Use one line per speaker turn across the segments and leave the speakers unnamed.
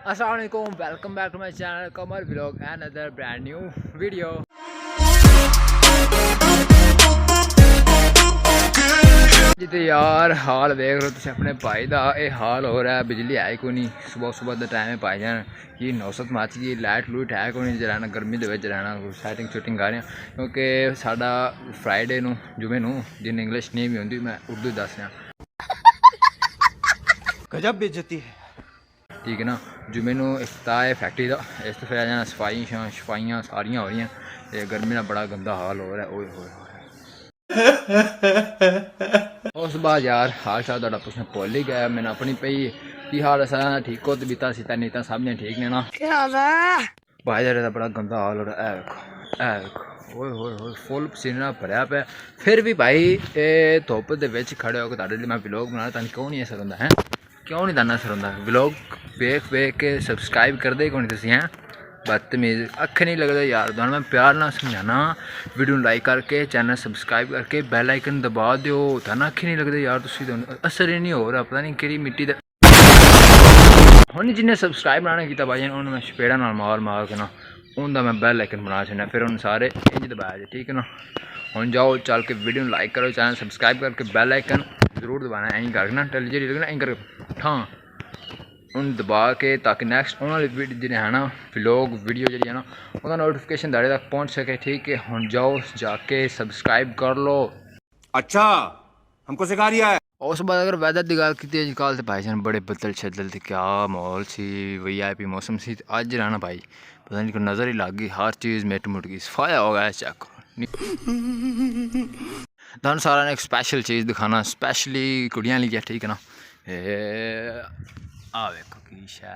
अस्सलाम वालेकुम, welcome back to my channel Kamal vlog and other brand new video. जिते यार हाल देख लो तुम अपने भाई का, यह हाल हो रहा है। बिजली है को नहीं, सुबह सुबह के टाइम भाई जान कि नौसत मच गई, लाइट लूट है को नहीं रहना, गर्मी के रहना सैटिंग शूटिंग कर रहे हैं क्योंकि साडा फ्राइडे नू जुमे नू जिन इंग्लिश नहीं भी होंगी, मैं उर्दू दस रहा।
गजब बेइज्जती है,
ठीक है ना। जुमे नू इफ्ताह है फैक्ट्री का, इस तो फिर जाना सफाइयां सारियां हो रही, गर्मी का बड़ा गंदा हाल हो रहा है। ओए होए उस बाद यार हाल चाल तुहाडा पुछना भुल ही गया। मैंने अपनी पई की हाल है, सारा ठीक हो तो बीता सीता नहीं तो सब ने ठीक ने ना। भाई का बड़ा गंदा हाल हो रहा है। ओए होए होए फुल पसीना भरया पे, फिर भी भाई धुप दे विच खड़े होकर तुहाडे लिए मैं व्लॉग बना रहा। क्यों नहीं असर होंदा है, क्यों नहीं दाना असर होंदा? व्लॉग वेख के सब्सक्राइब कर दे क्यों नहीं तुसीं हैं? बदतमीज़ अख नहीं लगता यार। तुहानूं मैं प्यार ना समझाना, वीडियो लाइक करके चैनल सब्सक्राइब करके बैल आइकन दबा दिओ। तुहानूं अख नहीं लगता यार, तुसीं असर ही नहीं हो रहा, पता नहीं किहड़ी मिट्टी दा। हुण जिन्हें सब्सक्राइब ना किया भाई उन्होंने मैं चपेड़ा नाल मार के ना उनका मैं बैल आइकन बना छड्डा, फिर उन्हें सारे इंज दबाया जे, ठीक है ना। हुण जाओ चल के वीडियो लाइक करो, चैनल सब्सक्राइब करके बैल आइकन जरूर दबाना, ऐं करके ना टैली जी लगना ऐं करके ठां उन दबा के, ताकि नैक्सट आने वाली वीडियो जी है ना व्लॉग वीडियो जी है ना उसका नोटिफिकेशन दाड़े तक पहुँच सके, ठीक है। हुण जाओ जाके सब्सक्राइब कर लो।
अच्छा हमको सिखा रिया है।
उस बाद अगर वैदर की गल की अजकल तो भाई जान बड़े बदल छदल थे, क्या माहौल सी, VIP मौसम सी। अज रहना भाई पता नहीं कोई नज़र ही लग गई, हर चीज़ मिट मुट गई, सफाया हो गया। चेक तुहानूं सारा ने एक स्पैशल चीज़ दिखाना, स्पैशली कुड़ियां लिए, ठीक है ना। आ देखो की शै,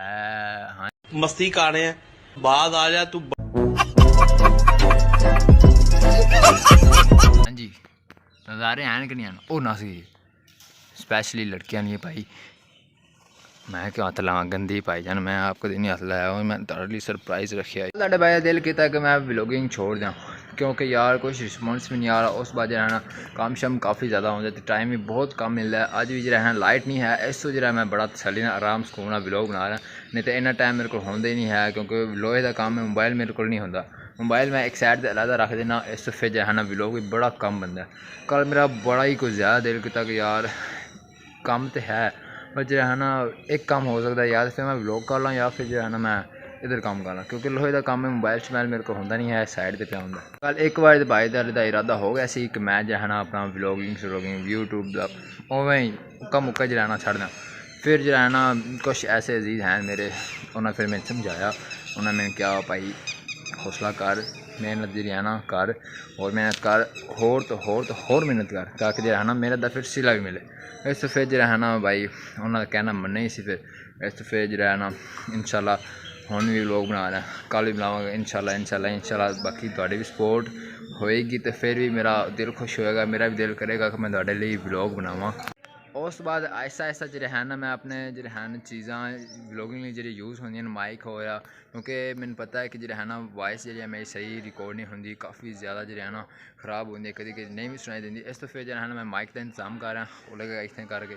हाँ
मस्ती कर रहे हैं, बाद आ जा तू।
हाँ जी नज़ारे हैं कि नहीं हैं? ओ ना सी स्पैशली लड़कियां नहीं है भाई। मैं क्यों हथ लावा गंदी भाई जान, मैं आपको नहीं हथ लाया हूँ, मैं तुहाडे लिए सरप्राइज़ रखा है। तुहाडे भाई दिल किया कि मैं व्लॉगिंग छोड़ दूँ क्योंकि यार कुछ रिस्पॉन्स भी नहीं आ रहा। उस बाद जो है ना काम शाम काफ़ी ज़्यादा होता है, टाइम भी बहुत कम मिल रहा है। अज भी जो है लाइट नहीं है, इस जो मैं बड़ा तसली ना आराम सुकून व्लॉग बना रहा, नहीं तो इन्ना टाइम मेरे को होंदा ही नहीं है क्योंकि लोहे का काम है, मोबाइल मेरे को नहीं होंदा। मोबाइल मैं एक साइड से अलग रख देना, इस तो फिर जो है ना व्लॉग भी बड़ा कम बनता है। कल मेरा बड़ा ही कुछ ज़्यादा दिल किया कि यार काम तो है पर जो है ना एक काम हो सकता है, या तो फिर मैं व्लॉग कर ला या फिर जो है ना मैं इधर काम करना, क्योंकि लोहे का काम है, मोबाइल शमैल मेरे को होंदा नहीं है, साइड पर पिया होंदा। कल एक बार भाई का इरादा हो गया सी कि मैं जो है ना अपना व्लॉगिंग यूट्यूब का उवें ही मुक्का मुक्का जो रहना छड़ना। फिर जो है ना कुछ ऐसे अजीज़ हैं मेरे, उन्हें फिर मैंने समझाया, उन्हें मैंने कहा भाई हौसला कर, मेहनत जी है ना कर, और मेहनत कर, होर मेहनत कर, ताकि जो है ना मेरा फिर सिला भी मिले। इस तो फिर जो है ना भाई उन्होंने कहना मन्ना ही सी। फिर इस तो फिर जो है ना इंशाल्लाह हुण भी व्लॉग बना रहा, कल भी बनावांगा इंशाल्लाह। बाकी तुहाडी भी सपोर्ट होएगी तो फिर भी मेरा दिल खुश होएगा, मेरा भी दिल करेगा कि मैं तुहाडे लिए व्लॉग बनावां। उस बाद आहिस्ता आहिस्ता जो है ना मैं अपने जो है ना चीज़ा व्लॉगिंग लिए जो यूज़ होंगे माइक हो या, क्योंकि मैंने पता है कि जो है ना वॉइस जी मेरी सही रिकॉर्ड नहीं होंगी, काफ़ी ज़्यादा जो है ना खराब होंगी, कभी कभी नहीं भी सुनाई देती। इस तो फिर जो है ना मैं माइक का इंतजाम कर रहा, वो लगेगा इतने करके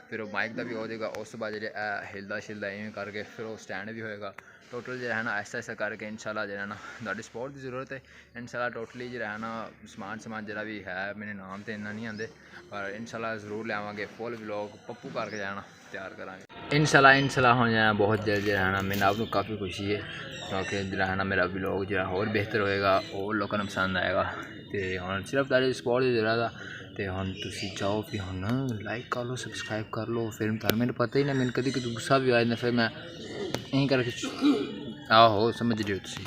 फिर वो माइक का भी हो जाएगा। उस बाद जो हिलदा शिलदा इवें करके फिर वो स्टैंड भी होएगा। टोटल जो है ना आहिस्ता आहिस्ता करके इंशाल्लाह जो है ना तुहाडी सपोर्ट की जरूरत है। इंशाल्लाह टोटली जो है ना समान जरा भी है, मेरे नाम तो इन्ना नहीं आते, पर इंशाल्लाह ज़रूर लियावांगे फुल व्लॉग पप्पू करके जाना तैयार करांगे इंशाल्लाह हो जाना बहुत जल्द। जो है ना मैंने आपको काफ़ी खुशी है क्योंकि जो है ना मेरा व्लॉग जो है और बेहतर होएगा और लोगों को पसंद आएगा। तो हम सिर्फ तुहाडी सपोर्ट की जरूरत है। तो हम तुसी चाहो कि हम लाइक कर लो, सब्सक्राइब कर लो। फिर मैंने पता ही ना, मैंने कभी कभी गुस्सा भी आया, फिर मैं यहीं करके आहो समझ रहे हो तुसी।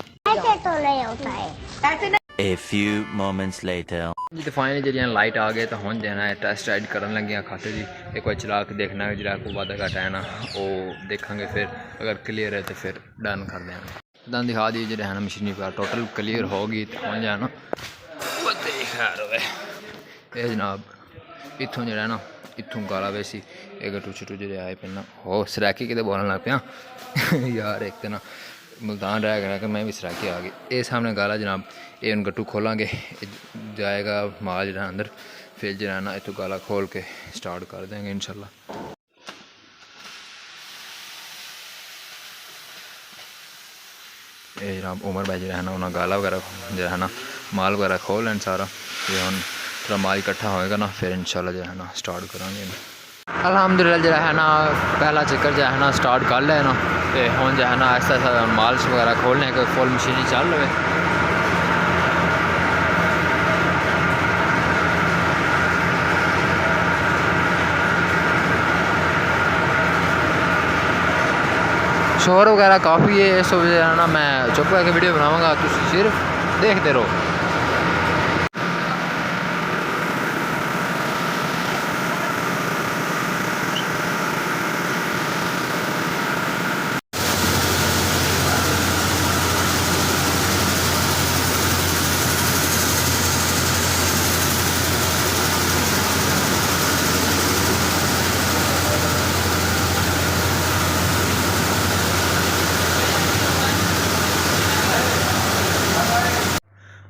A few moments later.
जी तो फाइनली जी लाइट आ गए तो हम जो है टेस्ट राइड करन लगे खाते जी, एक बार चला के देखना है जो वादा घाटा है ना वो देखा, फिर अगर क्लीयर है तो फिर डन कर देंगे। दन दिखा दी जो है ना मशीनी पर टोटल क्लीयर होगी तो हम जो है ना खैर हो ये जनाब इतों जो है ना इतों गाला वैसी एक टूचे जो आए पे ना हो सराकी कितने बोलने लग पाया यार। एक तो ना मुल्तान रह गया कि मैं भी सराकी आ गई। ये सामने गाला जनाब, ये उन गट्टू खोलेंगे जाएगा माल जो अंदर, फिर जो है ना इतों गाला खोल के स्टार्ट कर देंगे इंशाल्लाह। ये जनाब उमर भाई जो है ना उन्हें गाला वगैरह जो है ना माल वगैरह खोल लें सारा, ये हम थोड़ा माल इकट्ठा होएगा ना फिर इंशाल्लाह जो है ना स्टार्ट करेंगे। अल्हम्दुलिल्लाह जो है ना पहला चक्कर जो है ना स्टार्ट कर लिया ना, तो हम जो है ना ऐसा ऐसा माल वगैरह खोलने के फुल मशीन चल रहे। शोर वगैरह काफ़ी है, इस वजह से ना मैं चुप करके वीडियो बनाऊंगा, तो सिर्फ देखते रहो।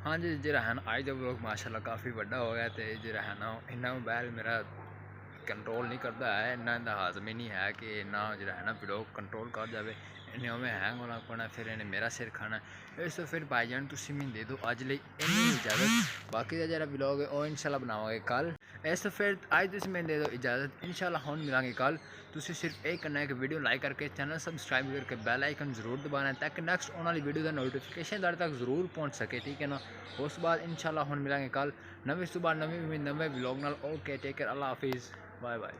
हाँ जी जो है ना आज का व्लॉग माशाल्लाह काफ़ी बड़ा हो गया, तो जो है ना इन्ना मोबाइल मेरा कंट्रोल नहीं करता है, इन्ना इंदा हाजम ही नहीं है कि इन्ना जो है ना व्लॉग कंट्रोल कर जाए, इन्हें में हैंग होना पड़ना, फिर इन्हें मेरा सिर खाना। इस तो फिर भाईजान तुम मैंने दे दो अज लिए इन्नी इजाज़त, बाकी का जो व्लॉग है वो इंशाल्लाह बनावांगे कल। इस तो फिर अज तुम मैंने दे दो इजाज़त, इंशाल्लाह हम मिलेंगे कल। तुम सिर्फ एक करना है कि वीडियो लाइक करके चैनल सबसक्राइब करके बेल आइकन जरूर दबाना है, ताकि नेक्स्ट आने वाली वीडियो का नोटिफिकेशन तुहाडे तक जरूर पहुँच सके, ठीक है ना। उस बाद इंशाल्लाह हम मिलेंगे कल नवी सुबह नवी उम्मीद नवे व्लॉग नाल। ओके टेक केयर, अल्लाह हाफिज़, बाय बाय।